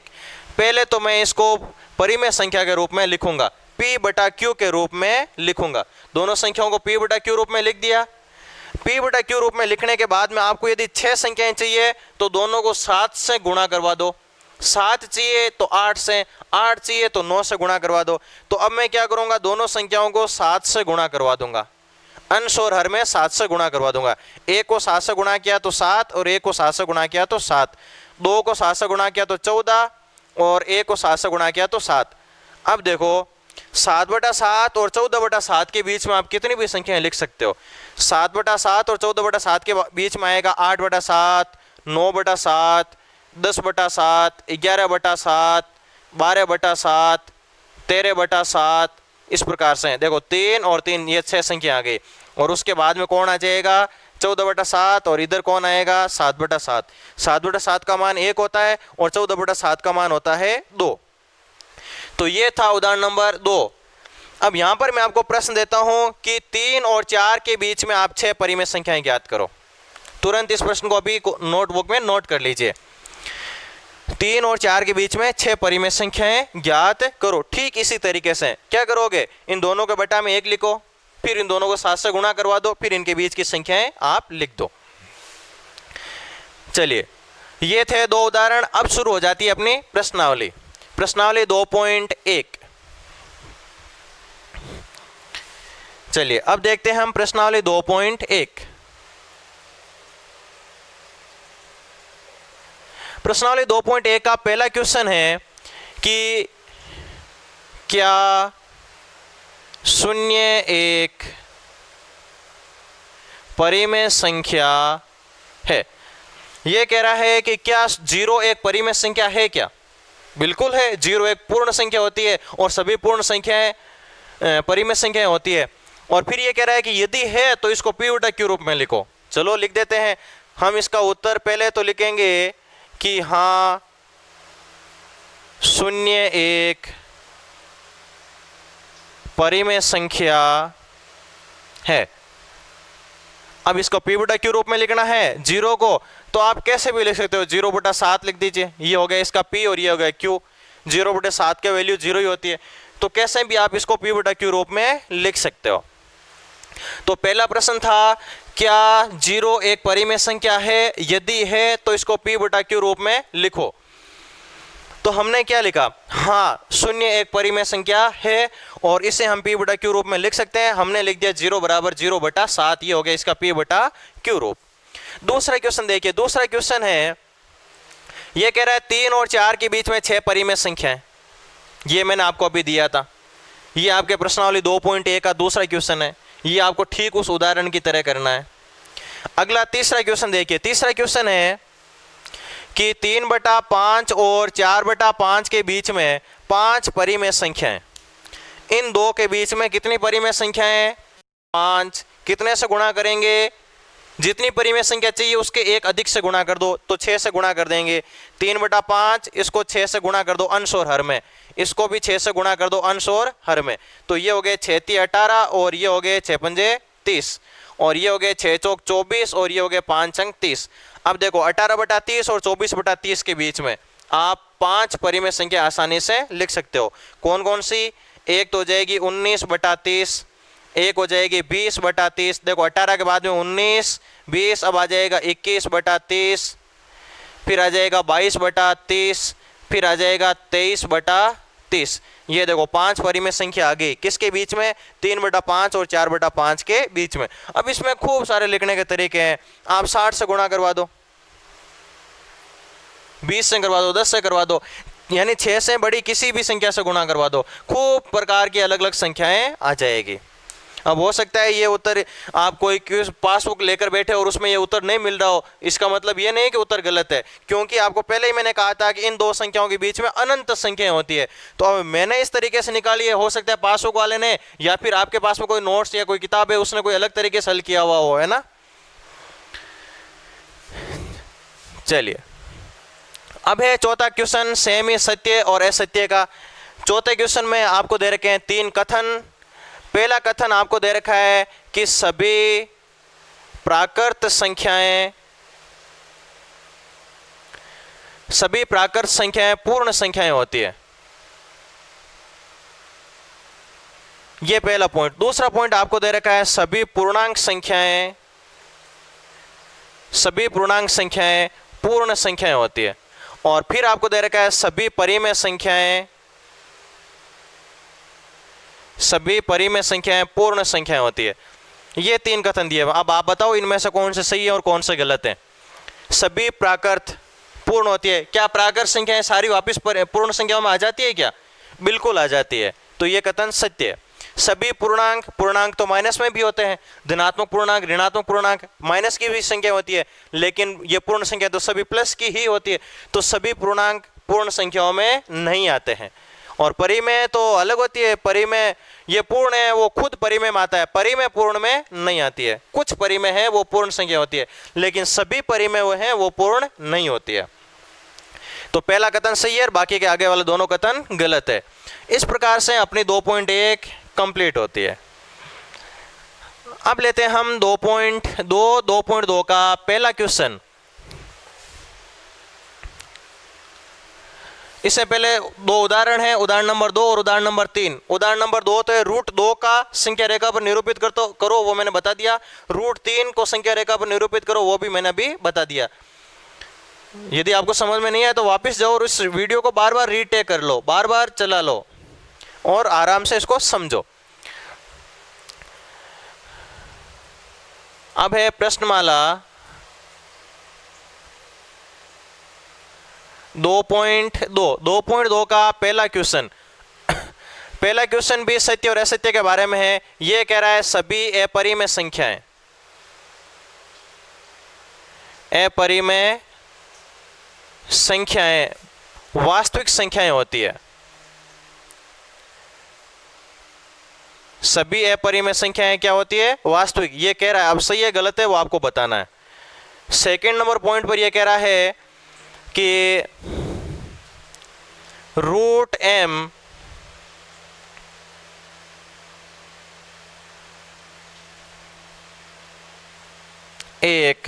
पहले तो मैं इसको परिमेय संख्या के रूप में लिखूंगा, p/q के रूप में लिखूंगा। दोनों संख्याओं को p/q रूप में लिख दिया। p/q रूप में लिखने के बाद में आपको यदि 6 संख्याएं चाहिए तो दोनों को 7 से गुणा करवा दो। 7 चाहिए तो 8 से, 8 चाहिए तो 9 से गुणा करवा दो। तो अब मैं क्या करूंगा, दोनों संख्याओं को 7 से गुणा करवा दूंगा। अंश और हर में 7 से गुणा करवा दूंगा। 1 को 7 से गुणा किया तो 7 और 1 को 7 से गुणा किया तो 7। 2 को 7 से गुणा किया तो 14 और 1 को 7 से गुणा किया तो 7। अब देखो 7/7 और 14/7 के बीच में आप कितनी भी संख्याएं लिख सकते हो। 7/7 और 14/7 के बीच में आएगा 8/7, 9/7, 10/7, 11/7, 12/7, 13/7। इस प्रकार से देखो 3 और 3 ये 6 संख्या आ गई। और उसके बाद में कौन आ जाएगा? 14/7 और इधर कौन आएगा 7/7। 7/7 का मान 1 होता है और 14/7 का मान होता है 2। तो ये था उदाहरण नंबर 2। अब यहां पर मैं आपको प्रश्न देता हूं कि 3 और 4 के बीच में आप 6 परिमेय संख्याएं ज्ञात करो। तुरंत इस प्रश्न को अभी नोटबुक में नोट कर लीजिए। 3 और 4 के बीच में 6 परिमेय संख्याएं ज्ञात करो। ठीक इसी तरीके से क्या करोगे, इन दोनों के बटा में 1 लिखो, फिर इन दोनों को 7 से गुणा करवा दो, फिर इनके बीच की संख्याएं आप लिख दो। चलिए, ये थे 2 उदाहरण। अब शुरू हो जाती है अपनी प्रश्नावली। प्रश्नावली 2.1। चलिए अब देखते हैं हम प्रश्नावली 2.1। प्रश्नावली 2.1 का पहला क्वेश्चन है कि क्या 0 एक परिमेय संख्या है। यह कह रहा है कि क्या 0 एक परिमेय संख्या है क्या। बिल्कुल है, 0 एक पूर्ण संख्या होती है और सभी पूर्ण संख्याएं परिमेय संख्याएं होती है। और फिर ये कह रहा है कि यदि है तो इसको p/q रूप में लिखो। चलो लिख देते हैं। हम इसका उत्तर पहले तो लिखेंगे कि हाँ 0 एक परिमेय संख्या है। अब इसको p/q रूप में लिखना है 0 को, तो आप कैसे भी लिख सकते हो, 0/7 लिख दीजिए। ये हो गया इसका p और ये हो गया q। 0/7 के वैल्यू 0 ही होती है, तो कैसे भी आप इसको p/q रूप में लिख सकते हो। तो पहला प्रश्न था क्या 0 एक परिमेय संख्या है, यदि है तो इसको p/q रूप में लिखो। तो हमने क्या लिखा, हाँ 0 एक परिमेय संख्या है और इसे हम p/q रूप में लिख सकते हैं। हमने लिख दिया 0 = 0/7। ये हो गया इसका p/q रूप। दूसरा क्वेश्चन देखिए। दूसरा क्वेश्चन है, ये कह रहा है 3 और 4 के बीच में 6 परिमेय संख्या है। ये मैंने आपको अभी दिया था। ये आपके प्रश्नावली 2.1 का दूसरा क्वेश्चन है। ये आपको ठीक उस उदाहरण की तरह करना है। अगला तीसरा क्वेश्चन देखिए। तीसरा क्वेश्चन है कि 3/5 और 4/5 के बीच में 5 परिमेय संख्याएं। इन दो के बीच में कितनी परिमेय संख्याएं, 5। कितने से गुणा करेंगे, जितनी परिमेय संख्या चाहिए उसके एक अधिक से गुणा कर दो, तो 6 से गुणा कर देंगे। 3/5 इसको 6 से गुणा कर दो अंश और हर में, इसको भी 6 से गुणा कर दो अंश और हर में। तो ये हो गए 6×3 = 18 और ये हो गए 6×5 = 30 और ये हो गए 6×4 = 24 और ये हो गए 5×अंक 30। अब देखो 18/30 और 24/30 के बीच में आप 5 परिमेय संख्या आसानी से लिख सकते हो। कौन कौन सी, एक तो हो जाएगी 19/30, एक हो जाएगी 20/30। देखो 18 के बाद में 19, 20, अब आ जाएगा 21/30, फिर आ जाएगा 22/30, फिर आ जाएगा 23/30। ये देखो 5 परिमेय संख्या आ गई किसके बीच में, 3/5 और 4/5 के बीच में। अब इसमें खूब सारे लिखने के तरीके हैं। आप 60 से गुणा करवा दो, 20 से करवा दो, 10 से करवा दो, यानी 6 से बड़ी किसी भी संख्या से गुणा करवा दो। खूब प्रकार की अलग अलग संख्याएं आ जाएगी। अब हो सकता है ये उत्तर आप कोई पासबुक लेकर बैठे और उसमें ये उत्तर नहीं मिल रहा हो, इसका मतलब ये नहीं कि उत्तर गलत है, क्योंकि आपको पहले ही मैंने कहा था कि इन दो संख्याओं के बीच में अनंत संख्याएं होती है। तो अब मैंने इस तरीके से निकाली है, हो सकता है पासबुक वाले ने या फिर आपके पास में कोई नोट्स या कोई किताब है उसने कोई अलग तरीके से हल किया हुआ हो, है ना। चलिए अब है चौथा क्वेश्चन, सेमी सत्य और असत्य का। चौथे क्वेश्चन में आपको दे रखे हैं 3 कथन। पहला कथन आपको दे रखा है कि सभी प्राकृत संख्याएं पूर्ण संख्याएं होती है। यह पहला पॉइंट। दूसरा पॉइंट आपको दे रखा है सभी पूर्णांक संख्याएं पूर्ण संख्याएं होती है। और फिर आपको दे रखा है सभी परिमेय संख्याएं पूर्ण संख्याएं होती है। ये 3 कथन दिए। अब आप बताओ इनमें से कौन से सही है और कौन से गलत है। सभी प्राकृत पूर्ण होती है। क्या प्राकृत संख्याएं सारी वापस पूर्ण संख्याओं में आ जाती है क्या? बिल्कुल आ जाती है। तो ये कथन सत्य है। सभी पूर्णांक तो माइनस में भी होते हैं, धनात्मक पूर्णांक, ऋणात्मक पूर्णांक, माइनस की भी संख्या होती है, लेकिन ये पूर्ण संख्या तो सभी प्लस की ही होती है। तो सभी पूर्णांक पूर्ण संख्याओं में नहीं आते हैं। और परिमेय तो अलग होती है। परिमेय ये पूर्ण है, वो खुद परिमेय में आता है, परिमेय पूर्ण में नहीं आती है। कुछ परिमेय है वो पूर्ण संख्या होती है, लेकिन सभी परिमेय वो हैं वो पूर्ण नहीं होती है। तो पहला कथन सही है और बाकी के आगे वाले दोनों कथन गलत है। इस प्रकार से अपनी 2.1 कंप्लीट होती है। अब लेते हैं हम 2.2 का पहला क्वेश्चन। इससे पहले दो उदाहरण है, उदाहरण नंबर 2 और उदाहरण नंबर 3। उदाहरण नंबर 2 तो है √2 का संख्या रेखा पर निरूपित करो, वो मैंने बता दिया। √3 को संख्या रेखा पर निरूपित करो, वो भी मैंने अभी बता दिया। यदि आपको समझ में नहीं आया तो वापस जाओ और इस वीडियो को बार बार रीटेक कर लो, बार बार चला लो और आराम से इसको समझो। अब है प्रश्नमाला 2.2 का पहला क्वेश्चन। पहला क्वेश्चन भी सत्य और असत्य के बारे में है। यह कह रहा है सभी अपरिमेय संख्याएं, अपरिमेय संख्याएं वास्तविक संख्याएं होती है। सभी अपरिमेय संख्याएं क्या होती है? वास्तविक। ये कह रहा है, अब सही है गलत है वो आपको बताना है। सेकंड नंबर पॉइंट पर यह कह रहा है कि √m एक,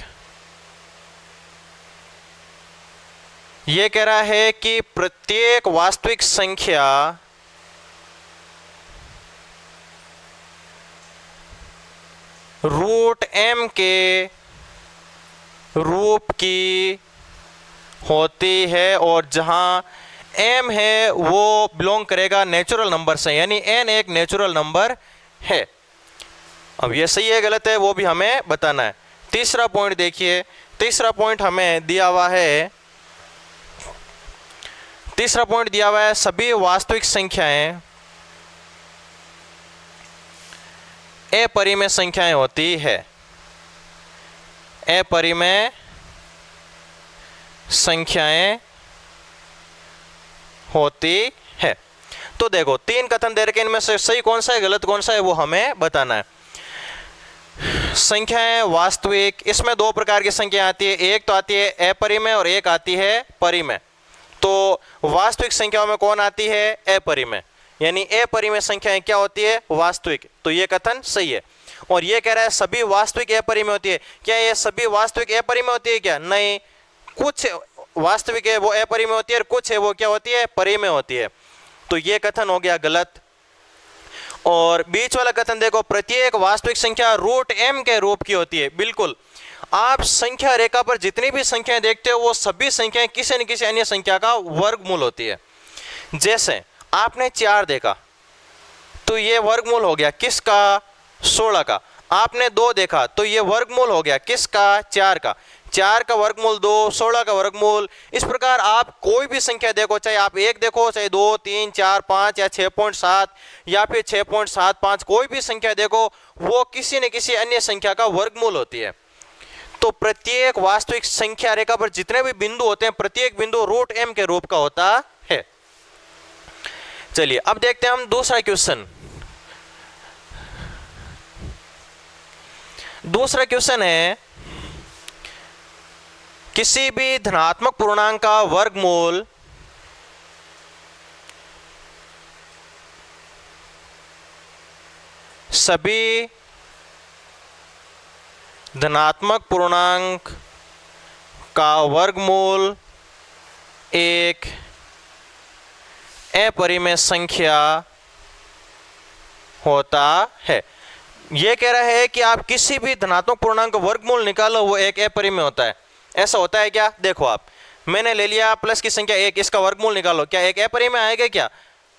यह कह रहा है कि प्रत्येक वास्तविक संख्या √m के रूप की होती है और जहां m है वो बिलोंग करेगा नेचुरल नंबर से, यानी n एक नेचुरल नंबर है। अब ये सही है गलत है वो भी हमें बताना है। तीसरा पॉइंट देखिए, तीसरा पॉइंट हमें दिया हुआ है, तीसरा पॉइंट दिया हुआ है सभी वास्तविक संख्याएं अपरिमेय संख्याएं होती है। अपरिमेय संख्याएं होती है। तो देखो 3 कथन दे रखे, इनमें से सही कौन सा है गलत कौन सा है वो हमें बताना है। संख्याएं वास्तविक, इसमें 2 प्रकार की संख्या आती है, एक तो आती है अपरिमेय और एक आती है परिमेय। तो वास्तविक संख्याओं में कौन आती है? अपरिमेय, यानी अपरिमेय संख्याएं क्या होती है? वास्तविक। तो ये कथन सही है। और ये कह रहा है सभी वास्तविक अपरिमेय होती है। क्या ये सभी वास्तविक अपरिमेय होती है क्या? नहीं, कुछ वास्तविक है वो अपरिमेय होती है और कुछ है वो क्या होती है? परिमेय होती है। तो ये कथन हो गया गलत। और बीच वाला कथन देखो, प्रत्येक वास्तविक संख्या √m के रूप की होती है। बिल्कुल, आप संख्या रेखा पर जितनी भी संख्याएं देखते हो वो सभी संख्याएं किसी न किसी अन्य संख्या का वर्गमूल होती है। जैसे आपने 4 देखा तो ये वर्गमूल हो गया किसका? 16 का। आपने 2 देखा तो ये वर्गमूल हो गया किसका? 4 का। 4 का वर्गमूल 2, 16 का वर्गमूल। इस प्रकार आप कोई भी संख्या देखो, चाहे आप 1 देखो, चाहे 2, 3, 4, 5 या 6.7 या फिर 6.75, कोई भी संख्या देखो वो किसी न किसी अन्य संख्या का वर्गमूल होती है। तो प्रत्येक वास्तविक संख्या रेखा पर जितने भी बिंदु होते हैं प्रत्येक बिंदु √m के रूप का होता है। चलिए अब देखते हैं हम दूसरा क्वेश्चन। दूसरा क्वेश्चन है किसी भी धनात्मक पूर्णांक का वर्गमूल सभी धनात्मक पूर्णांक का वर्गमूल एक अपरिमेय संख्या होता है। यह कह रहा है कि आप किसी भी धनात्मक पूर्णांक का वर्गमूल निकालो वो एक अपरिमेय होता है। ऐसा होता है क्या? देखो आप, मैंने ले लिया प्लस की संख्या 1, इसका वर्गमूल निकालो, क्या एक अपरिमेय आएगा क्या?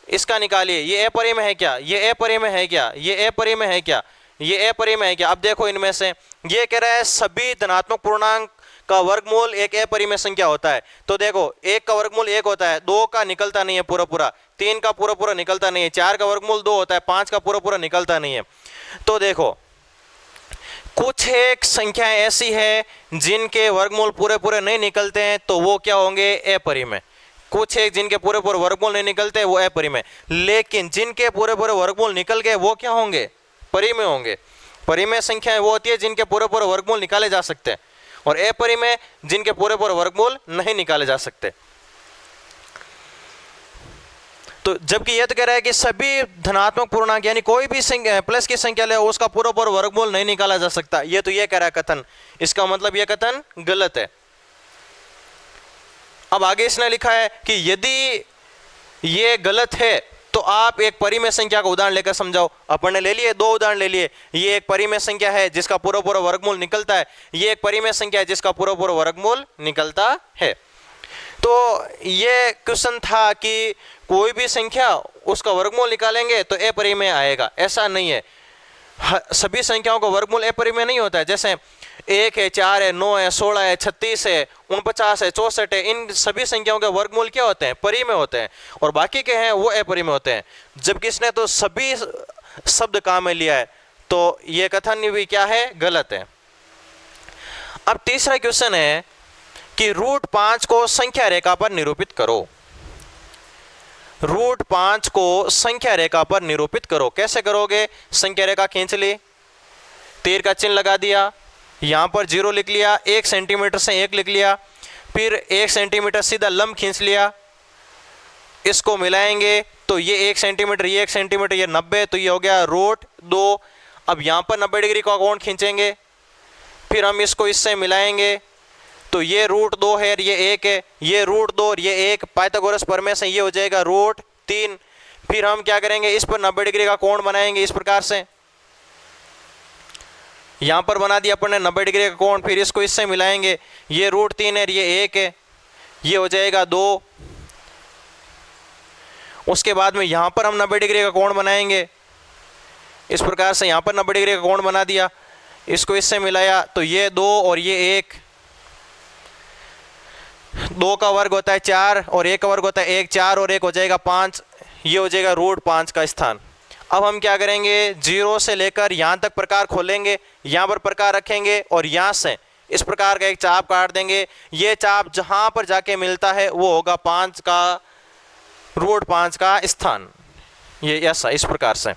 इसका निकालिए, ये अपरिमेय है क्या? ये अपरिमेय है क्या? ये अपरिमेय है क्या? ये अपरिमेय है क्या? अब देखो इनमें से ये कह रहा है सभी धनात्मक पूर्णांक का वर्गमूल एक अपरिमेय संख्या होता है। तो देखो 1 का वर्गमूल 1 होता है, 2 का निकलता नहीं है पूरा पूरा, 3 का पूरा पूरा निकलता नहीं है, 4 का वर्गमूल 2 होता है, 5 का पूरा पूरा निकलता नहीं है। तो देखो कुछ एक संख्याएं ऐसी है जिनके वर्गमूल पूरे पूरे नहीं निकलते हैं तो वो क्या होंगे? अपरिमेय। कुछ एक जिनके पूरे पूरे वर्गमूल नहीं निकलते वो अपरिमेय, लेकिन जिनके पूरे पूरे वर्गमूल निकल गए वो क्या होंगे? परिमेय होंगे। परिमेय संख्याएं वो होती है जिनके पूरे पूरे वर्गमूल निकाले जा सकते हैं, और अपरिमेय जिनके पूरे पूरे वर्गमूल नहीं निकाले जा सकते। तो जबकि यह तो कह रहा है कि सभी धनात्मक पूर्णांक यानी कोई भी प्लस की संख्या ले उसका पूरा पूरा वर्गमूल नहीं निकाला जा सकता, ये तो ये कह रहा है कथन। इसका मतलब यह कथन गलत है। अब आगे इसने लिखा है कि यदि ये गलत है तो आप एक परिमेय संख्या का उदाहरण लेकर समझाओ। अपन ने ले लिए, दो उदाहरण ले लिए। ये एक परिमेय संख्या है जिसका पूरा पूरा वर्गमूल निकलता है, ये एक परिमेय संख्या है जिसका पूरा पूरा वर्गमूल निकलता है। तो ये क्वेश्चन था कि कोई भी संख्या उसका वर्गमूल निकालेंगे तो अपरिमेय आएगा, ऐसा नहीं है। सभी संख्याओं का वर्गमूल अपरिमेय नहीं होता है। जैसे 1 है, 4 है, 9 है, 16 है, 36 है, 49 है, 64 है, इन सभी संख्याओं के वर्गमूल क्या होते हैं? परिमेय होते हैं, और बाकी के हैं वो अपरिमेय होते हैं। जबकि इसने तो सभी शब्द काम में लिया है, तो ये कथन भी क्या है? गलत है। अब तीसरा क्वेश्चन है कि √5 को संख्या रेखा पर निरूपित करो। √5 को संख्या रेखा पर निरूपित करो। कैसे करोगे? संख्या रेखा खींच ली, तीर का चिन्ह लगा दिया, यहां पर 0 लिख लिया, 1 सेंटीमीटर से 1 लिख लिया, फिर 1 सेंटीमीटर सीधा लंब खींच लिया, इसको मिलाएंगे तो ये 1 सेंटीमीटर, ये 1 सेंटीमीटर, ये 90, तो ये हो गया √2। अब यहां पर 90 डिग्री का कोण खींचेंगे, फिर हम इसको इससे मिलाएंगे तो ये √2 है, ये 1 है, ये √2 और ये 1, पाइथागोरस प्रमेय से ये हो जाएगा √3। फिर हम क्या करेंगे? इस पर 90 डिग्री का कोण बनाएंगे इस प्रकार से, यहां पर बना दिया अपन ने 90 डिग्री का कोण, फिर इसको इससे मिलाएंगे, ये √3 है, ये 1 है, ये हो जाएगा 2। उसके बाद में यहां पर हम 90 डिग्री का कोण बनाएंगे इस प्रकार से, यहां पर 90 डिग्री का कोण बना दिया, इसको इससे मिलाया तो ये 2 और ये 1, 2 का वर्ग होता है 4 और 1 का वर्ग होता है 1, 4 और 1 हो जाएगा 5, ये हो जाएगा √5 का स्थान। अब हम क्या करेंगे? 0 से लेकर यहाँ तक प्रकार खोलेंगे, यहाँ पर प्रकार रखेंगे और यहाँ से इस प्रकार का एक चाप काट देंगे। ये चाप जहाँ पर जाके मिलता है वो होगा 5 का √5 का स्थान। ये ऐसा इस प्रकार से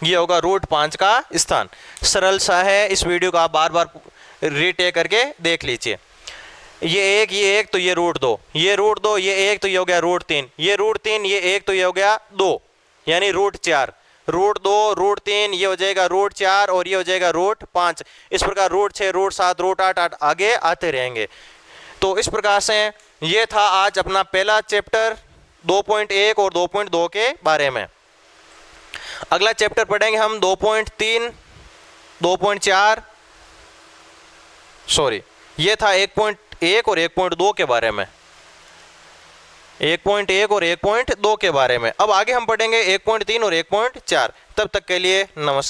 ये होगा √5 का स्थान। सरल सा है, इस वीडियो को आप बार बार रीटेक करके देख लीजिए। ये 1 तो ये √2, ये √2, ये 1 तो ये हो गया √3, ये √3, ये 1 तो ये हो गया 2, यानी √4, √2, √3, ये हो जाएगा √4 और ये हो जाएगा √5। इस प्रकार √6, √7, √8 आगे आते रहेंगे। तो इस प्रकार से ये था आज अपना पहला चैप्टर 2.1 और 2.2 के बारे में। अगला चैप्टर पढ़ेंगे हम 2.3, 2.4, सॉरी ये था 1.1 और 1.2 के बारे में, 1.1 और 1.2 के बारे में। अब आगे हम पढ़ेंगे 1.3 और 1.4। तब तक के लिए नमस्कार।